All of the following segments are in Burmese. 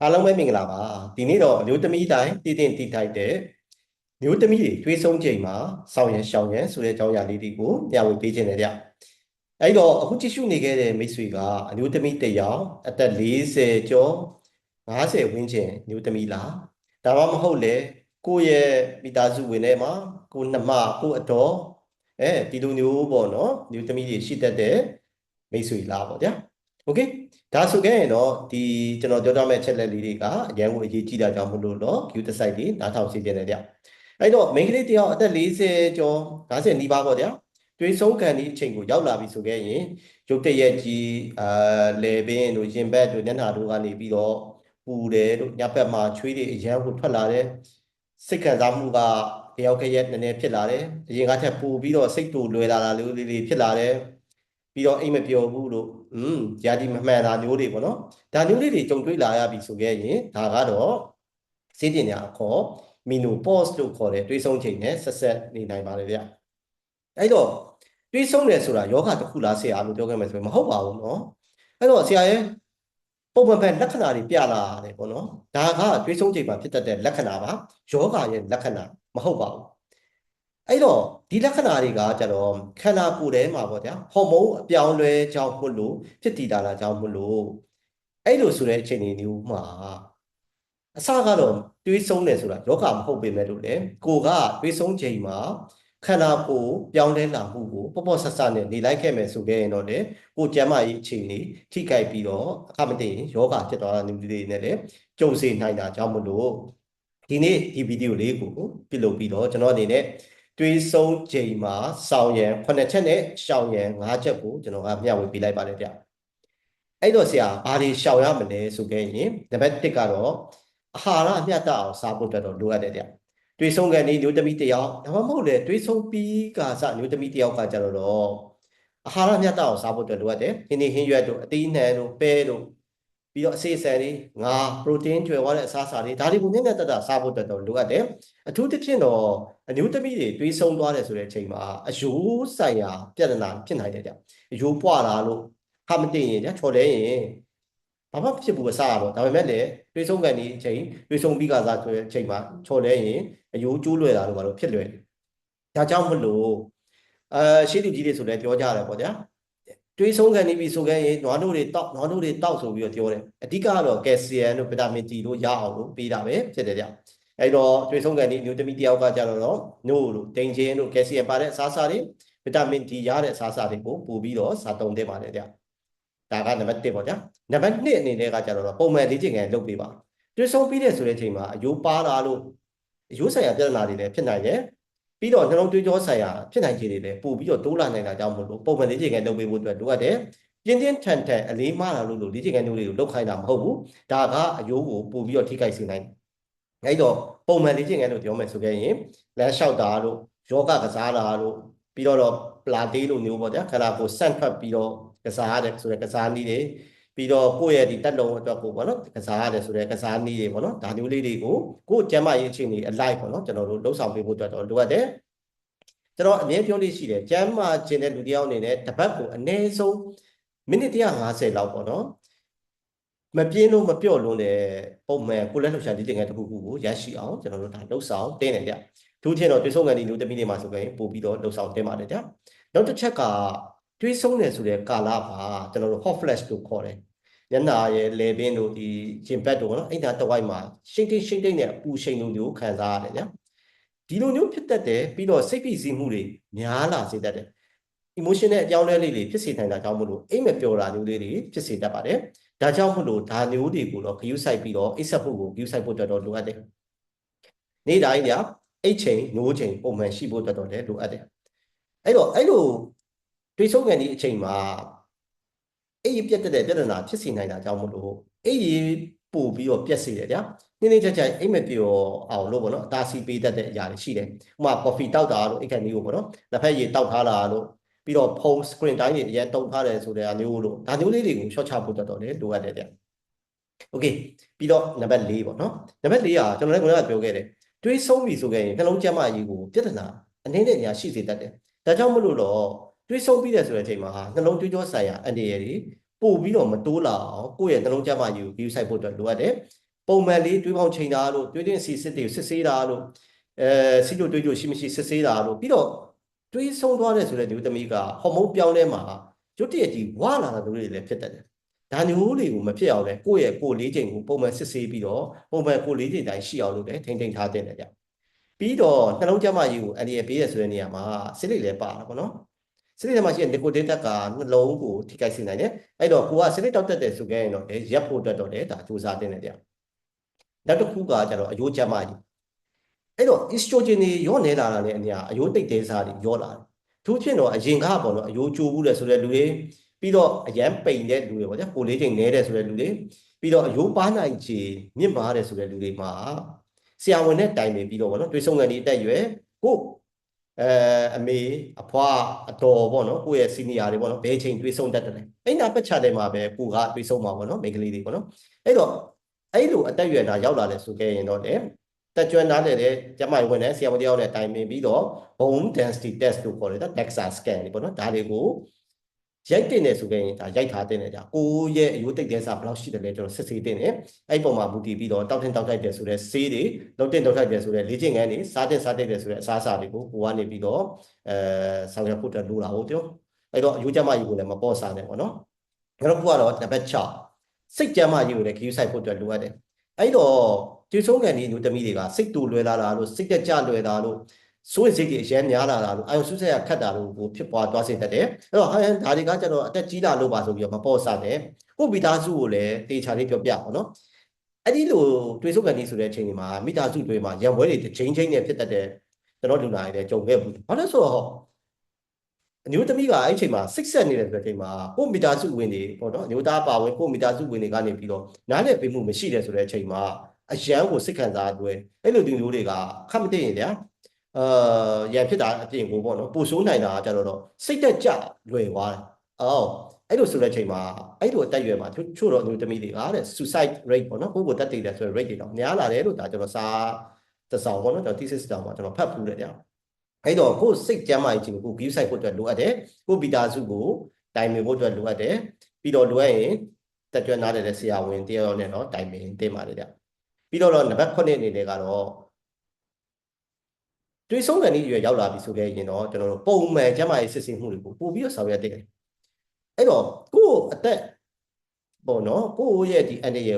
အားလုံးပဲမင်္ဂလာပါဒီနေ့တော့အမျိုးသမီးတိုင်းတည်တင်တည်ထိုက်တဲ့မျိုးသမီးတွေတွေးဆုံးချိန်မှာဆောင်ရန်ရှောင်ရန်ဆိုတဲ့အကြောင်းအရာလေးတွေကိုမျှဝေပေးခြင်းနဲ့ကြအဲ့တော့အခုကြည့်ရှုနေခဲ့တဲ့မိတ်ဆွေကအမျိုးသမီးတစ်ယောက်အသက်40ကျော်50ဝန်းကျင်မျိုးသမီးလားဒါမှမဟုတ်လေကိုယ့်ရဲ့မိသားစုဝင်ထဲမှာကိုနှမကိုအတော်ဒီလိုမျိုးပေါ့နော်မျိုးသမီးတွေရှိတတ်တဲ့မိတ်ဆွေလားပေါ့ဗျာโอเคဒါဆိုခဲ့ရင်တော့ဒီကျွန်တော်ပြောထားမယ့်ချက်လက်လေးတွေကအရန်ကိုအရေးကြီးတာကြောင့်မလို့တော့ view တစ် site လေးနားထောင်စီခြင်းနဲ့ဗျအဲ့တော့ main ကလေးတယောက်အသက်40ကျော်50နီးပါးပေါ့ဗျာတွေးဆုံးခံဒီအချိန်ကိုရောက်လာပြီဆိုခဲ့ရင်ရုပ်တရက်ကြီးလေပင်တို့ရင်ဘက်တို့မျက်နှာတို့ကနေပြီးတော့ပူတယ်တို့ညဘက်မှာချွေးတွေအရန်ကိုထွက်လာတယ်စိတ်ခံစားမှုကတယောက်ခရက်နည်းနည်းဖြစ်လာတယ်အရင်ကထက်ပူပြီးတော့စိတ်တူလွယ်လာတာလေးဖြစ်လာတယ်ပြီးတော့အိမ်မပျော်ဘူးလို့ຢာဒီမမှန်တာမျိုးတွေပေါ့နော်ဒါမျိုးလေးတွေကြုံတွေ့လာရပြီဆိုခဲ့ရင်ဒါကတော့စေတင်ညာခေါ် menopause လို့ခေါ်တဲ့တွေးဆုံးချိန်နဲ့ဆက်နေနိုင်ပါတယ်ဗျအဲ့တော့တွေးဆုံးတယ်ဆိုတာယောဂတစ်ခုလားဆရာလို့ပြောခဲ့မယ်ဆိုရင်မဟုတ်ပါဘူးနော်အဲ့တော့ဆရာရဲ့ပုံမှန်ပဲလက္ခဏာတွေပြလာတယ်ပေါ့နော်ဒါကတွေးဆုံးချိန်မှာဖြစ်တတ်တဲ့လက္ခဏာပါယောဂရဲ့လက္ခဏာမဟုတ်ပါဘူးအဲ့တော့ဒီလက္ခဏာတွေကကျတော့ခန္ဓာကိုယ်ထဲမှာပေါ့ဗျာဟော်မုန်းအပြောင်းလဲကြောင့်မလို့ဖြစ်တည်တာလားကြောင့်မလို့အဲ့လိုဆိုတဲ့အချိန်မျိုးမှာအစကတော့တွေးဆုံးတယ်ဆိုတာယောဂမဟုတ်ပေမဲ့လို့လေကိုကတွေးဆုံးချိန်မှာခန္ဓာကိုယ်ပြောင်းလဲလာမှုကိုပေါ့ဆဆနဲ့နေလိုက်ခဲ့မယ်ဆိုခဲ့ရင်တော့လေကိုကျမ်းမာရေးအခြေအနေထိခိုက်ပြီးတော့အခမတည့်ယောဂဖြစ်သွားတာမျိုးတွေနဲ့လေကြုံစေနိုင်တာကြောင့်မလို့ဒီနေ့ဒီဗီဒီယိုလေးကိုပြုလုပ်ပြီးတော့ကျွန်တော်အနေနဲ့တွေးဆုံးချိန်မှာဆောင်ရန်9ချက်နဲ့ရှောင်ရန်5ချက်ကိုကျွန်တော်ကမျှဝေပေးလိုက်ပါတယ်ဗျအဲ့တော့ဆရာဘာတွေရှောင်ရမလဲဆိုခဲ့ရင်နံပါတ်1ကတော့အာဟာရမျှတအောင်စားဖို့အတွက်တော့လိုအပ်တယ်ဗျတွေးဆုံးကန်ဒီမျိုးသမီးတယောက်ဒါမှမဟုတ်လေတွေးဆုံးပြီးကစမျိုးသမီးတယောက်ကကြတော့အာဟာရမျှတအောင်စားဖို့အတွက်လိုအပ်တယ်ဟင်းဟင်းရွက်တို့အသီးနှံတို့ပဲတို့ပြီးတော့အစေဆန်တွေငါပရိုတင်းကျွယ်ဝတဲ့အစားအစာတွေဒါတွေကိုမျှမျှတတစားဖို့အတွက်တော့လိုအပ်တယ်အထူးသဖြင့်တော့အမျိုးသမီးတွေတွေးဆုံးသွားတယ်ဆိုတဲ့အချိန်မှာအယိုးဆိုင်ရာပြဿနာဖြစ်နိုင်တယ်ဗျအယိုးပွားလာလို့ဟာမတည့်ရင်ညချော်လဲရင်ဘာမှဖြစ်ဘူးအစားတော့ဒါပေမဲ့လည်းတွေးဆုံးကန်ဒီအချိန်တွေးဆုံးပြီးကစားဆိုတဲ့အချိန်မှာချော်လဲရင်အယိုးကျိုးလွယ်တာလို့ဘာလို့ဖြစ်လွယ်ဒါကြောင့်မလို့ရှေးလူကြီးတွေဆိုလည်းပြောကြတယ်ပေါ့ဗျာတွေးဆုံးကန်နေပြီဆိုခဲ့ရင်နွားနို့တွေတောက်ဆိုပြီးတော့ပြောတယ်အဓိကကတော့ကယ်လ်ဆီယမ်တို့ဗီတာမင်Dတို့ရအောင်လို့ပေးတာပဲဖြစ်တယ်ဗျအဲ့တော့တွေးဆုံးကန်ဒီမျိုးသမီးတယောက်ကကြတော့နို့တို့ဒိန်ချင်းတို့ကယ်လ်ဆီယမ်ပါတဲ့အစားအစာတွေဗီတာမင်Dရတဲ့အစားအစာတွေကိုပို့ပြီးတော့စားသုံးသင့်ပါတယ်ဗျဒါကနံပါတ်1ပေါ့ဗျာနံပါတ်2အနေနဲ့ကကြတော့ပုံမှန်လေ့ကျင့်ခန်းလုပ်ပေးပါတွေးဆုံးပြီးတဲ့ဆိုတဲ့အချိန်မှာအယိုးပါလာလို့အယိုးဆိုင်ရာပြဿနာတွေလည်းဖြစ်နိုင်တယ်ပြီးတော့နှလုံးသွေးကြောဆိုင်ရာဖြစ်နိုင်ခြေတွေလည်းပို့ပြီးတော့တိုးလာနိုင်တာကြောင့်မလို့ပုံမှန်လေ့ကျင့်ခန်းလုပ်ပေးဖို့အတွက်လိုအပ်တယ်ပြင်းထန်အလေးမလာလို့လေ့ကျင့်ခန်းမျိုးတွေကိုလုပ်ခိုင်းတာမဟုတ်ဘူးဒါကအယိုးကိုပို့ပြီးတော့ထိခိုက်စေနိုင်တယ်အဲ့တော့ပုံမှန်လေ့ကျင့်ခန်းလို့ပြောမယ်ဆိုခဲ့ရင်လမ်းလျှောက်တာတို့ယောဂကစားတာတို့ပြီးတော့ပလာတေးလိုမျိုးပေါ့ဗျာခန္ဓာကိုယ်ဆန့်ထွက်ပြီးတော့ကစားရတယ်ဆိုတဲ့ကစားနည်းတွေပြီးတော့ကိုယ့်ရဲ့ဒီတက်လုံးအတွက်ကိုပေါ့နော်ကစားရတယ်ဆိုတဲ့ကစားနည်းတွေပေါ့နော်ဒါမျိုးလေးတွေကိုကိုယ့်ကျန်းမာရေးအခြေအနေအလိုက်ပေါ့နော်ကျွန်တော်တို့လှုပ်ဆောင်ပေးဖို့အတွက်တော့လိုအပ်တယ်ကျွန်တော်အမြဲပြောလို့ရှိတယ်ကျန်းမာခြင်းတဲ့လူတယောက်အနေနဲ့တစ်ပတ်ကိုအနည်းဆုံးမိနစ်150လောက်ပေါ့နော်မပြင်းလို့မပြော့လို့တဲ့ပုံမှန်ကိုလက်လှုပ်ရှားလေ့ကျင့်ခန်းတစ်ခုခုကိုရရှိအောင်ကျွန်တော်တို့ဒါလှုပ်ဆောင်တင်းတယ်ဗျသူချင်းတော့တွေးဆုံးကန်ဒီလူတမီးတွေမှာဆိုရင်ပို့ပြီးတော့လှုပ်ဆောင်တင်းပါတယ်ဗျနောက်တစ်ချက်ကတွေးဆုံးတယ်ဆိုတဲ့ကာလမှာကျွန်တော်တို့ hot flash လို့ခေါ်တယ်ညနာရဲ့လေပင်တို့ဒီရင်ဘတ်တို့နော်အဲ့ဒါတဝိုက်မှာရှိတ်တိတ်နဲ့အပူရှိန်လိုမျိုးခံစားရတယ်ဗျဒီလိုမျိုးဖြစ်တတ်တယ်ပြီးတော့စိတ်ဖိစီးမှုတွေများလာစေတတ်တယ် emotional အကြောင်းလေးတွေဖြစ်စေနိုင်တာကြောင့်မို့လို့အိမ်မပျော်တာမျိုးလေးတွေဖြစ်စေတတ်ပါတယ်ဒါကြောင့်မို့လို့ဒါမျိုးတွေကိုတော့ဂရုစိုက်ပြီးတော့အိပ်စက်ဖို့ကိုဂရုစိုက်ဖို့အတွက်တော့လိုအပ်တယ်နေ့တိုင်းညအိတ်ချိန်နိုးချိန်ပုံမှန်ရှိဖို့အတွက်တော့လည်းလိုအပ်တယ်အဲ့တော့အဲ့လိုတွေးဆုံးကန်ဒီအချိန်မှာအိပ်ပြတ်တဲ့ပြဿနာဖြစ်စေနိုင်တာကြောင့်မို့လို့အိပ်ပို့ပြီးတော့ပြက်စေတယ်ဗျာနေ့ကြအိမ်မပျော်အောင်လို့ပေါ့နော်အသားစီးပေးတတ်တဲ့အရာတွေရှိတယ်ဥပမာ coffee တောက်တာတို့အိတ်ခန့်မျိုးပေါ့နော်လက်ဖက်ရည်တောက်ထားတာတို့ပြီးတော့ဖုန်း screen တိုင်းတွေအရင်တုံးထားတယ်ဆိုတဲ့အမျိုးလို့ဒါမျိုးလေးတွေကိုရှော့ချဖို့တော့လေလိုအပ်တယ်ဗျ။ Okay ပြီးတော့နံပါတ်4ပေါ့နော်နံပါတ်4ကကျွန်တော်လည်းခုနကပြောခဲ့တယ်တွေးဆုံးပြီဆိုခဲ့ရင်နှလုံးကျန်းမာရေးကိုပြဿနာအနေနဲ့ညာရှိစေတတ်တယ်ဒါကြောင့်မလို့တော့တွေးဆုံးပြီးတဲ့ဆိုတဲ့အချိန်မှာနှလုံးသွေးကြောဆိုင်ရာအန္တရာယ်တွေပို့ပြီးတော့မတိုးလာအောင်ကိုယ့်ရဲ့နှလုံးကျန်းမာရေးကိုဂရုစိုက်ဖို့အတွက်လိုအပ်တယ် ပုံမှန်လေးတွေးပေါင်းချိန်တာလို့တွေးတဲ့စီစစ်တွေစစ်ဆေးတာလို့စီတို့တွေးလို့ရှိမရှိစစ်ဆေးတာလို့ပြီးတော့တွေးဆုံးသွားတဲ့ဆိုတဲ့ဒီသမီးကဟော်မုန်းပြောင်းလဲမှာရုတ်တရက်ကြီးဝါလာတာတို့တွေလည်းဖြစ်တတ်တယ်ဒါမျိုးတွေကိုမဖြစ်အောင်လဲကိုယ့်ရဲ့ကိုယ်လေးချိန်ကိုပုံမှန်စစ်ဆေးပြီးတော့ပုံမှန်ကိုယ်လေးချိန်တိုင်းရှိအောင်လုပ်တယ်ထိန်းထားတဲ့တယ်ကြပြီးတော့နှလုံးကျန်းမာရေးကိုအန်ဒီရပေးရဆိုတဲ့နေရာမှာစစ်လိလည်းပါတာပေါ့နော်စစ်လိထဲမှာရှိတဲ့နီကိုတင်းတက်ကနှလုံးကိုထိခိုက်စေနိုင်တယ်အဲ့တော့ကိုကစစ်လိတောက်တက်တယ်ဆိုခဲ့ရင်တော့ရက်ဖို့အတွက်တော့ဒါစူးစမ်းတင်တယ်ကြနောက်တစ်ခုကကျတော့အယိုးကျန်းမာရေးအဲ့တော့ estrogen တွေရောနေလာတာနဲ့အညာအယိုးတိတ်တဲစားတွေရောလာတယ်သူဖြစ်တော့အရင်ကပေါ့နော်အယိုးကျိုးဘူးတယ်ဆိုတဲ့လူတွေပြီးတော့အရန်ပိန်တဲ့လူတွေပေါ့ဗျာကိုလေးချိန်နေတဲ့ဆိုတဲ့လူတွေပြီးတော့အယိုးပါနိုင်ချေမြင့်မားတယ်ဆိုတဲ့လူတွေမှာဆရာဝန်နဲ့တိုင်ပင်ပြီးတော့ပေါ့နော်တွေးဆုံကန်ဒီတက်ရွယ်ကိုအမေအဖွားအတော်ပေါ့နော်ကိုယ့်ရဲ့ senior တွေပေါ့နော်ဘယ်ချိန်တွေးဆုံတတ်တယ်လဲအဲ့နာပတ်ချတယ်မှာပဲကိုကတွေးဆုံမှာပေါ့နော်မိန်းကလေးတွေပေါ့နော်အဲ့တော့အဲ့လိုအတက်ရွယ်တာရောက်လာတယ်ဆိုခဲ့ရင်တော့တက်ကြွနားလေကျမဝင်တဲ့ဆရာမတယောက်နဲ့တိုင်ပင်ပြီးတော့ bone density test လို့ခေါ်တယ်ဒါ DEXA scan တွေပေါ့နော်ဒါတွေကိုရိုက်တင်နေဆိုခဲ့ရင်ဒါရိုက်ထားတင်တယ်ကြာကိုရဲ့အယိုးတိတ်တဲ့စာဘယ်လောက်ရှိတယ်လဲကျွန်တော်စစ်ဆေးတင်တယ်အဲ့ပုံမှာမူတည်ပြီးတော့တောက်တင်တောက်ထိုက်တယ်ဆိုတဲ့ဆေးတွေလုံးတင်တောက်ထိုက်တယ်ဆိုတဲ့လေ့ကျင့်ခန်းတွေစားတင်စားတိတ်တယ်ဆိုတဲ့အစားအစာတွေကိုကိုကနေပြီးတော့ဆောင်ရွက်ဖို့တက်လို့လာဟုတ်တယ်အဲ့တော့အယိုးကျမကြီးကိုလည်းမပေါ့စားနဲ့ပေါ့နော်နောက်တစ်ခုကတော့နံပါတ်6စိတ်ကျမကြီးကိုလည်းခရူးဆိုင်ဖို့တက်လိုအပ်တယ်အဲ့တော့ကျေဆုံးကန်ဒီလူတမီတွေကစိတ်တူလွယ်လာတာလို့စိတ်ကြလွယ်တာလို့စိုးရိမ်စိတ်တွေအရင်များလာတာလို့အာယုစုဆက်ရခတ်တာလို့ကိုဖြစ်ပွားသွားစေတတ်တယ်အဲ့တော့ဒါတွေကကျတော့အသက်ကြီးလာလို့ပါဆိုပြီးတော့မပေါ့စားနဲ့ကိုမိသားစုကိုလည်းတေချာလေးပြောပြပါတော့အဲ့ဒီလိုတွေးဆုံးကန်ဒီဆိုတဲ့အချိန်ဒီမှာမိသားစုတွေမှာရံပွဲတွေချင်းချင်းနဲ့ဖြစ်တတ်တယ်ကျွန်တော်လူနာတွေလည်းကြုံခဲ့ဘူးဘာလို့ဆိုတော့အမျိုးသမီးကအဲ့အချိန်မှာစိတ်ဆက်နေတဲ့ဆိုတဲ့အချိန်မှာကိုမိသားစုဝင်တွေပေါ့နော်အမျိုးသားပါဝင်ကိုမိသားစုဝင်တွေကနေပြီးတော့နားလည်ပေးမှုမရှိတဲ့ဆိုတဲ့အချိန်မှာအရန်ကိုစိတ်ခံစားအတွက်အဲ့လိုမျိုးတွေကခတ်မသိရင်ဗျာရန်ဖြစ်တာအပြင်ကိုပေါ့နော်ပိုဆိုးနိုင်တာကြတော့စိတ်တက်ကြလွယ်သွားတယ်အော်အဲ့လိုဆိုတဲ့အချိန်မှာအဲ့လိုအတက်ရွယ်မှာချို့တော့အမျိုးသမီးတွေကတဲ့ suicide rate ပေါ့နော်ကိုယ်တက်တည်တယ်ဆိုတဲ့ rate တွေတော့များလာတယ်လို့ဒါကျွန်တော်စာတစ်စောင်ပေါ့နော်ကျွန်တော် thesis တောင်မှာကျွန်တော်ဖတ်ဖူးတယ်ဗျာအဲ့တော့ကိုယ်စိတ်ကျန်းမာရေးချင်းကို view site ဖို့အတွက်လိုအပ်တယ်ကိုဗီတာစုကိုတိုင်ပင်ဖို့အတွက်လိုအပ်တယ်ပြီးတော့လိုအပ်ရင်တက်ကြွနားတဲ့ဆရာဝန်တယောက်နဲ့တော့တိုင်ပင်တင်ပါတယ်ဗျပြီးတော့နံပါတ်9အနေနဲ့ကတော့တွေးဆုံးကန်ဒီရွယ်ရောက်လာပြီဆိုခဲ့ရင်တော့ကျွန်တော်တို့ပုံမှန်ကျန်းမာရေးစစ်ဆေးမှုတွေကိုပို့ပြီးတော့ဆောင်ရွက်တယ်အဲ့တော့ကိုယ့်အသက်ပေါ့နော်ကိုယ့်ရဲ့ဒီအနေရဲ့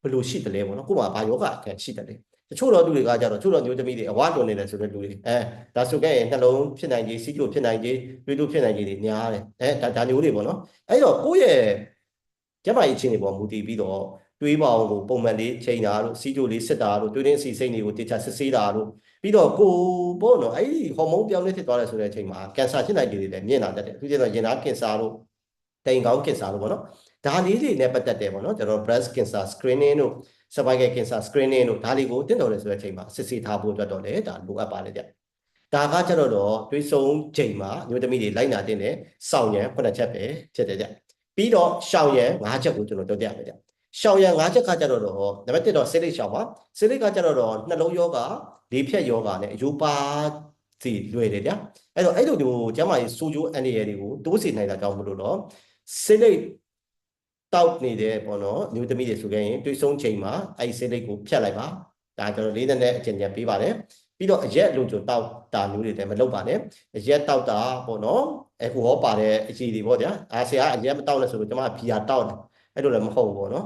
ဘယ်လိုရှိတယ်လဲပေါ့နော်ကိုယ်မှာဘာယောဂအခက်ရှိတယ်လဲတချို့တော့သူတွေကကြတော့တချို့တော့မျိုးသမီးတွေအဝါတွန်နေတယ်ဆိုတဲ့လူတွေဒါဆိုခဲ့ရင်နှလုံးဖြစ်နိုင်ကြီးစီးကျိုဖြစ်နိုင်ကြီးတွေးလို့ဖြစ်နိုင်ကြီးတွေများတယ်ဒါမျိုးတွေပေါ့နော်အဲ့တော့ကိုယ့်ရဲ့ကျန်းမာရေးအခြေအနေပေါ်မူတည်ပြီးတော့တွေးပေါင်းကိုပုံမှန်လေးချိန်တာတို့စီးကျိုလေးစစ်တာတို့တွေးရင်းစီစိတ်တွေကိုတေချာစစ်ဆေးတာတို့ပြီးတော့ကိုပေါ့နော်အဲ့ဒီဟော်မုန်းပြောင်းလဲဖြစ်သွားတယ်ဆိုတဲ့အချိန်မှာကင်ဆာဖြစ်နိုင်တယ်တွေလည်းမြင်လာတတ်တယ်အခုကျတော့ရင်သားကင်ဆာတို့တိမ်ကောင်းကင်ဆာတို့ပေါ့နော်ဒါလေးတွေနဲ့ပတ်သက်တယ်ပေါ့နော်ကျွန်တော် breast cancer screening တို့ cervical cancer screening တို့ဒါတွေကိုတင့်တော်တယ်ဆိုတဲ့အချိန်မှာစစ်ဆေးထားဖို့အတွက်တော့လည်းဒါလိုအပ်ပါတယ်ဗျဒါကကျတော့တွေးဆုံးချိန်မှာမျိုးသမီးတွေလိုက်နာတင်တယ်စောင့်ရန်9ချက်ပဲဖြစ်တယ်ဗျပြီးတော့ရှောင်ရန်5ချက်ကိုကျွန်တော်ပြောပြမယ်ဗျရှောင်ရန်5ချက်ကကျတော့နံပါတ်1တော့ဆေးလိပ်ရှောင်ပါဆေးလိပ်ကကျတော့နှလုံးယောဂလေဖြတ်ယောဂနဲ့အယိုးပါစီလွယ်တယ်ဗျအဲ့တော့အဲ့လိုမျိုးကျမကြီးဆိုဂျိုအန်ဒီရယ်တွေကိုတိုးစီနိုင်တာကြောင့်မလို့တော့ဆေးလိပ်တောက်နေတဲ့ပေါ့နော်မျိုးသမီးတွေဆိုခဲ့ရင်တွေးဆုံးချိန်မှာအဲ့ဒီဆေးလိပ်ကိုဖြတ်လိုက်ပါဒါကျွန်တော်လေးနဲ့အကျဉ်းချုပ်ပေးပါတယ်ပြီးတော့အရက်လို့ကျွန်တော်တောက်တာမျိုးတွေလည်းမလုပ်ပါနဲ့အရက်တောက်တာပေါ့နော်အခုဟောပါတဲ့အကြီးတွေပေါ့ဗျာဆရာအရက်မတောက်နဲ့ဆိုလို့ကျွန်မဘီယာတောက်တယ်အဲ့လိုလည်းမဟုတ်ဘူးပေါ့နော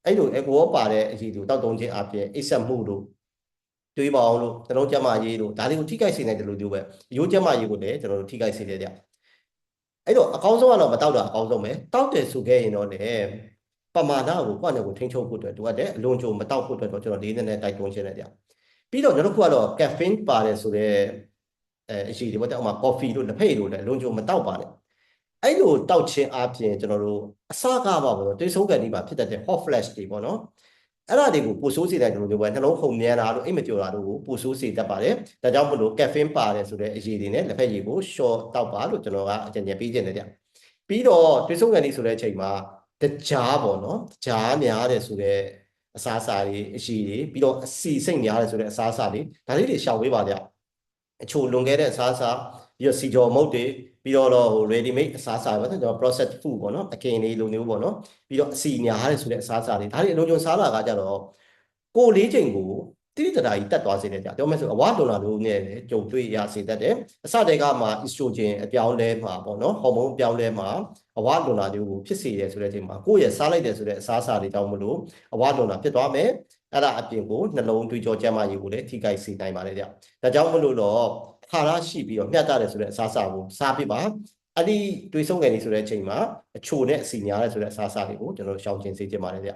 ်အဲ့လိုအခုဟောပါတဲ့အကြီးတွေတောက်သုံးခြင်းအပြင်အိပ်ဆက်မှုတို့တွေးပါအောင်လို့ကျွန်တော်ကျမရေးတို့ဒါတွေကိုထိခိုက်စေနိုင်တယ်လို့ပြောပဲရိုးကျမရေးကိုလည်းကျွန်တော်တို့ထိခိုက်စေတယ်ဗျအဲ့တော့အကောင်းဆုံးကတော့မတောက်တာအကောင်းဆုံးပဲတောက်တယ်ဆိုခဲ့ရင်တော့လည်းပမာဏကိုကိုယ့်အနေကိုထိန်းချုပ်ဖို့အတွက်လိုအပ်တယ်အလွန်ကြုံမတောက်ဖို့အတွက်တော့ကျွန်တော်လေးနဲ့တိုက်တွန်းခြင်းနဲ့ဗျပြီးတော့နောက်တစ်ခုကတော့ caffeine ပါတယ်ဆိုတဲ့အရှိတွေပေါ့တဲ့ဥမာ coffee တို့လက်ဖက်ရည်တို့လည်းအလွန်ကြုံမတောက်ပါနဲ့အဲ့လိုတောက်ခြင်းအပြင်ကျွန်တော်တို့အစကားပါပေါ့နော်တွေးဆုံးကန်ဒီပါဖြစ်တဲ့ hot flash တွေပေါ့နော်အဲ့ဒါတွေကိုပိုဆိုးစေတယ်ကျွန်တော်တို့ပဲနှလုံးခုန်မြန်းတာတို့အိမ်မကျော်တာတို့ကိုပိုဆိုးစေတတ်ပါတယ်ဒါကြောင့်မလို့ caffeine ပါတယ်ဆိုတဲ့အရည်တွေနဲ့လက်ဖက်ရည်ကို short တောက်ပါလို့ကျွန်တော်ကအကြံဉာဏ်ပေးခြင်းတယ်ဗျပြီးတော့တွေးဆုံးကန်ဒီဆိုတဲ့အချိန်မှာတကြားပေါ့နော်တကြားများတယ်ဆိုတဲ့အစားအစာတွေအရည်တွေပြီးတော့အစီစိတ်များတယ်ဆိုတဲ့အစားအစာတွေဒါလေးတွေရှောင်ပေးပါဗျအချို့လွန်ခဲ့တဲ့အစားအစာပြီးတော့စီကြော်မုတ်တွေပြီး ပြီးတော့ready made အစားအစာပဲကျွန်တော် processed food ပေါ့နော်အကင်လေးလိုမျိုးပေါ့နော်ပြီးတော့အစီညားတယ်ဆိုတဲ့အစားအစာတွေဒါတွေအလုံးစုံစားလာကကြတော့ကိုလေးချိန်ကိုတိတိတတာကြီးတက်သွားစေတယ်ကြာပြောမယ်ဆိုအဝါဒုံလာလို့နဲ့ကြုံတွေ့ရစေတတ်တယ်အစတည်းကမှ estrogen အပြောင်းလဲမှာပေါ့နော်ဟော်မုန်းအပြောင်းလဲမှာအဝါဒုံလာမျိုးကိုဖြစ်စေတယ်ဆိုတဲ့အချိန်မှာကိုယ့်ရဲ့စားလိုက်တယ်ဆိုတဲ့အစားအစာတွေတောင်းမလို့အဝါဒုံလာဖြစ်သွားမယ်အဲ့ဒါအပြင်ကိုနှလုံးသွေးကြောကျန်းမာရေးကိုလည်းထိခိုက်စေနိုင်ပါတယ်ကြာဒါကြောင့်မလို့တော့ခါရရှိပြီးတော့မျှတတယ်ဆိုတဲ့အစားအစာကိုစားပြပါအဲ့ဒီတွေးဆုံးကန်နေဆိုတဲ့အချိန်မှာအချိုနဲ့အစီညားတယ်ဆိုတဲ့အစားအစာတွေကိုကျွန်တော်ရှောင်ကျဉ်စေချင်ပါတယ်ဗျ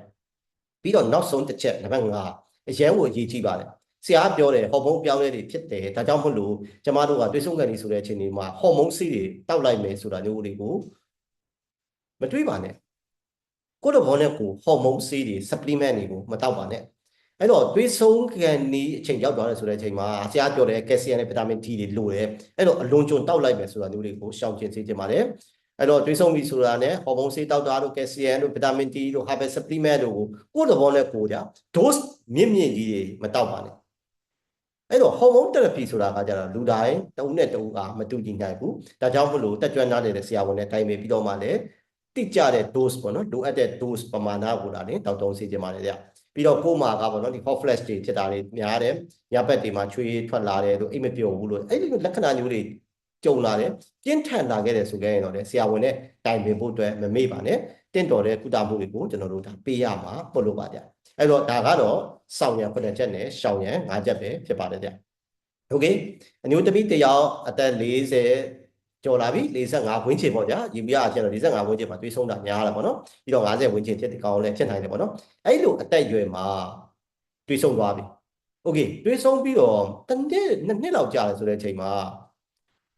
ပြီးတော့နောက်ဆုံးတစ်ချက်နံပါတ်5အရန်ကိုအရေးကြီးပါတယ်ဆရာပြောတယ်ဟော်မုန်းပြောင်းလဲတွေဖြစ်တယ်ဒါကြောင့်မလို့ကျမတို့ကတွေးဆုံးကန်နေဆိုတဲ့အချိန်တွေမှာဟော်မုန်းဆေးတွေတောက်လိုက်မယ်ဆိုတာမျိုးတွေကိုမတွေးပါနဲ့ကိုယ့်ဘောနဲ့ကိုဟော်မုန်းဆေးတွေ supplement တွေကိုမတောက်ပါနဲ့အဲ့တော့တွေးဆုံးကန်နေအချိန်ရောက်သွားတယ်ဆိုတဲ့အချိန်မှာဆရာပြောတယ်ကယ်ဆီယမ်နဲ့ဗီတာမင် D တွေလိုတယ်အဲ့တော့အလွန်ကျွံတောက်လိုက်မယ်ဆိုတာမျိုးတွေကိုရှောင်ကျဉ်စေချင်ပါတယ်အဲ့တော့တွေးဆုံးပြီဆိုတာနဲ့ဟော်မုန်းဆေးတောက်တာတို့ကယ်ဆီယမ်တို့ဗီတာမင် D တို့ herbal supplement တို့ကိုယ့်ဘောနဲ့ကိုကြ dose မြင့်ကြီးတွေမတောက်ပါနဲ့အဲ့တော့ hormone therapy ဆိုတာကကြတော့လူတိုင်းတဦးနဲ့တဦးကမတူညီနိုင်ဘူးဒါကြောင့်မလို့တက်ကြွနားနေတဲ့ဆရာဝန်နဲ့တိုင်ပင်ပြီးတော့မှလည်းတိကျတဲ့ dose ပေါ့နော်လိုအပ်တဲ့ dose ပမာဏကိုလာတယ်တောက်တုံးစေချင်ပါတယ်ဗျပြီးတော့ကိုယ်မှာကပေါ့နော်ဒီ hot flash တွေဖြစ်တာတွေများတယ်ညဘက်တွေမှာချွေးထွက်လာတယ်လို့အိတ်မပျော်ဘူးလို့အဲ့ဒီလက္ခဏာမျိုးတွေကြုံလာတယ်ပြင်းထန်လာခဲ့တယ်ဆိုခဲ့ရင်တော့ဆရာဝန်နဲ့တိုင်ပင်ဖို့အတွက်မမေ့ပါနဲ့တင့်တော်တဲ့ကုသမှုတွေကိုကျွန်တော်တို့ဒါပေးရမှာပို့လို့ပါဗျအဲ့တော့ဒါကတော့စောင့်ရံ9ချက်နဲ့ရှောင်ရံ5ချက်ပဲဖြစ်ပါတယ်ဗျโอเคအမျိုးသမီးတယောက်အသက်40ကျော်လာပြီ45ဝန်းကျင်ပေါ့ဗျာရေပြားကျတော့45ဝန်းကျင်မှာတွေးဆုံးတာများလာပေါ့နော်ပြီးတော့50ဝန်းကျင်ဖြစ်ကောင်းလည်းဖြစ်နိုင်တယ်ပေါ့နော်အဲ့လိုအသက်အရွယ်မှာတွေးဆုံးသွားပြီโอเคတွေးဆုံးပြီးတော့တစ်နှစ်လောက်ကြာတယ်ဆိုတဲ့အချိန်မှာ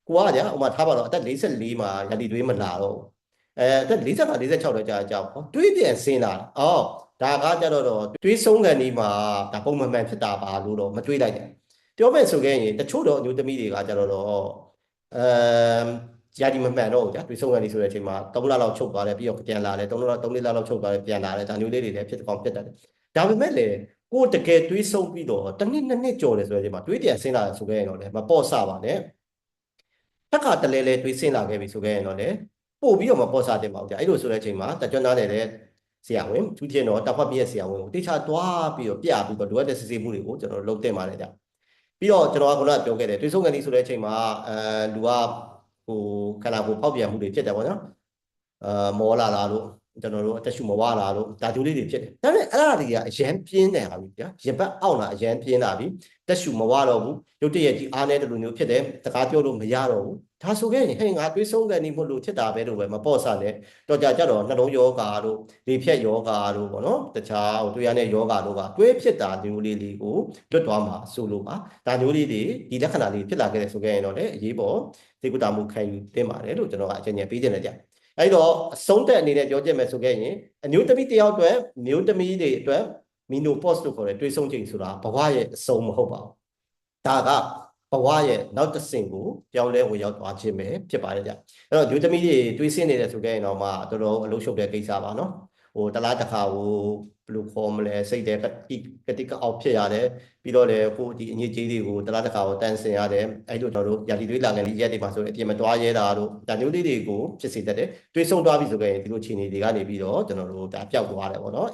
ကိုကကြာဥမာထားပါတော့အသက်44မှာရည်တွေးမလာတော့အသက်45 46တော့ကြာကြာပေါ့တွေးပြန်ဆင်းလာအော်ဒါကကြတော့တွေးဆုံးကန်ဒီမှာဒါပုံမှန်ဖြစ်တာပါလို့တော့မတွေးလိုက်တယ်ပြောမယ်ဆိုခဲ့ရင်တချို့တော့အမျိုးသမီးတွေကကြတော့ရာဒီမမှန်တော့ကြာတွေးဆုံးကန်ဒီဆိုတဲ့အချိန်မှာ3လလောက်ချုပ်သွားတယ်ပြီးတော့ပြန်လာတယ်3လလောက်ချုပ်သွားတယ်ပြန်လာတယ်ဒါမျိုးလေးတွေလည်းဖြစ်ကောင်းဖြစ်တတ်တယ်ဒါပေမဲ့လေကိုတကယ်တွေးဆုံးပြီးတော့တစ်နှစ်နှစ်နှစ်ကျော်တယ်ဆိုတဲ့အချိန်မှာတွေးပြန်ဆင်းလာတယ်ဆိုခဲ့ရင်တော့လည်းမပေါ့ဆပါနဲ့တစ်ခါတလဲလဲတွေးဆင်းလာခဲ့ပြီဆိုခဲ့ရင်တော့လည်းပို့ပြီးတော့မပေါ့ဆတင်ပါဘူးကြာအဲ့လိုဆိုတဲ့အချိန်မှာတကြွနားနေတဲ့ဆရာဝန်သူထင်တော့တောက်ဖတ်ပြည့်ဆရာဝန်ကိုတေချာသွားပြီးတော့ပြပြီးတော့လိုအပ်တဲ့စစ်ဆေးမှုတွေကိုကျွန်တော်လုပ်တင်ပါတယ်ကြာပြီးတော့ကျွန်တော်ကခုနကပြောခဲ့တယ်တွေးဆုံးကန်ဒီဆိုတဲ့အချိန်မှာလူကခန္ဓာကိုယ်ဖောက်ပြန်မှုတွေဖြစ်တယ်ပေါ့နော်မောလာလာလို့ကျွန်တော်တို့အသက်ရှူမဝလာလို့ဒါကြိုးလေးတွေဖြစ်တယ်ဒါပေမဲ့အဲ့ဒါတွေကအရန်ပြင်းတယ်ဟာပြီဗျာရင်ဘတ်အောက်လာအရန်ပြင်းလာပြီတက်ရှူမဝတော့ဘူးရုတ်တရက်ကြီးအားနေတဲ့လူမျိုးဖြစ်တယ်တကားပြောလို့မရတော့ဘူးဒါဆိုခဲ့ရင်ဟဲ့ငါတွေးဆုံးကန်ဒီမို့လို့ဖြစ်တာပဲလို့ပဲမပေါ့ဆနဲ့တော့ကြတော့နှလုံးယောဂါတို့လေဖြတ်ယောဂါတို့ပေါ့နော်တခြားတွေးရတဲ့ယောဂါတို့ကတွေးဖြစ်တာမျိုးလေးတွေကိုလွတ်သွားမှာဆိုလို့ပါဒါမျိုးလေးတွေဒီလက္ခဏာလေးဖြစ်လာခဲ့တယ်ဆိုခဲ့ရင်တော့လေအရေးပေါ်သေကုတာမှုခံယူသင့်ပါတယ်လို့ကျွန်တော်ကအကြံဉာဏ်ပေးခြင်းတယ်ကြာအဲ့တော့အဆုံးသက်အနေနဲ့ပြောကြမယ်ဆိုခဲ့ရင်အမျိုးသမီးတယောက်အတွက်မျိုးသမီးတွေအတွက်မီနိုပေါ့စ်လို့ခေါ်တဲ့တွေးဆုံးချိန်ဆိုတာဘဝရဲ့အဆုံးမဟုတ်ပါဘူးဒါကဘဝရဲ့နောက်တစ်ဆင့်ကိုပြောင်းလဲဝင်ရောက်သွားခြင်းပဲဖြစ်ပါတယ်ကြာအဲ့တော့မျိုးသမီးတွေတွေးဆင်းနေတယ်ဆိုခဲ့ရင်တော့မှတော်တော်အလုပ်ရှုပ်တဲ့ကိစ္စပါနော်တလားတစ်ခါဘယ်လိုခေါ်မလဲစိတ်တဲ့ကတိကအောက်ဖြစ်ရတယ်ပြီးတော့လေကိုဒီအညစ်အကြေးတွေကိုတလားတစ်ခါကိုတန်းဆင်ရတယ်အဲ့လိုကျွန်တော်တို့ရာသီတွေးလာငယ်လေးရက်တွေမှာဆိုရင်အပြင်မတွားရဲတာတို့ဒါမျိုးလေးတွေကိုဖြစ်စေတတ်တယ်တွေးဆုံးသွားပြီဆိုခဲ့ရင်ဒီလိုခြေနေတွေကနေပြီးတော့ကျွန်တော်တို့ဒါပျောက်သွားတယ်ပေါ့နော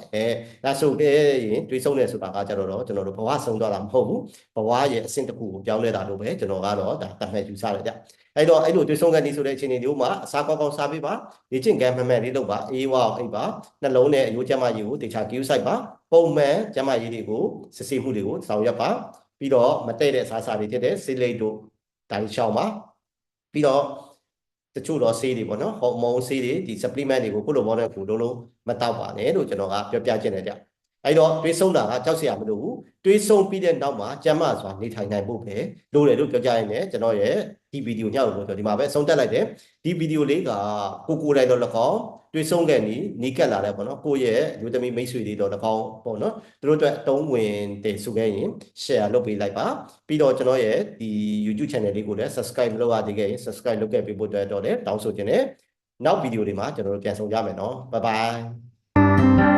်ဒါဆိုတဲ့ရင်တွေးဆုံးတယ်ဆိုတာကကြတော့ကျွန်တော်တို့ဘဝဆုံးသွားတာမဟုတ်ဘူးဘဝရဲ့အဆင့်တစ်ခုကိုပြောင်းလဲတာလို့ပဲကျွန်တော်ကတော့ဒါတတ်မှတ်ယူဆရတယ်ကြအဲ့တော့အဲ့လိုတွေးဆုံးကန်ဒီဆိုတဲ့အခြေအနေမျိုးမှာအစားကောင်းကောင်းစားပေးပါလေ့ကျင့်ခန်းမှန်မှန်လေးလုပ်ပါအေးဝါအိပ်ပါနှလုံးနဲ့အယိုးကျန်းမာရေးကိုတေချာကြည့်ဆိုင်ပါပုံမှန်ကျန်းမာရေးတွေကိုစစ်ဆေးမှုတွေကိုဆောင်ရွက်ပါပြီးတော့မတည့်တဲ့အစားအစာတွေဖြစ်တဲ့ဆေးလိပ်တို့ဒါတွေရှောင်ပါပြီးတော့တချို့တော့ဆေးတွေပေါ့နော်ဟော်မုန်းဆေးတွေဒီ supplement တွေကိုကိုလိုဘောနဲ့ကိုလုံးမတောက်ပါနဲ့လို့ကျွန်တော်ကပြောပြချင်တယ်ကြအဲ့တော့တွေးဆုံးတာကကြောက်စရာမလိုဘူးတွေးဆုံးပြီးတဲ့နောက်မှာကျန်းမာစွာနေထိုင်နိုင်ဖို့ပဲလိုတယ်လို့ပြောကြရင်လည်းကျွန်တော်ရဲ့ဒီဗီဒီယိုညောက်လို့ပြောဒီမှာပဲဆုံးတက်လိုက်တယ်ဒီဗီဒီယိုလေးကကိုတိုင်တော့၎င်းတွေးဆုံးခဲ့နီးကပ်လာတယ်ပေါ့နော်ကိုရဲ့လူသမီးမိတ်ဆွေတွေတော့၎င်းပေါ့နော်သူတို့အတွက်အတုံးဝင်တယ်ဆိုခဲ့ရင် share လုပ်ပေးလိုက်ပါပြီးတော့ကျွန်တော်ရဲ့ဒီ YouTube channel လေးကိုလည်း subscribe လုပ်ရသေးခဲ့ရင် subscribe လုပ်ခဲ့ပေးဖို့အတွက်တော့လည်းတောင်းဆိုခြင်းနဲ့နောက်ဗီဒီယိုတွေမှာကျွန်တော်တို့ပြန်ဆောင်ကြမယ်နော် bye bye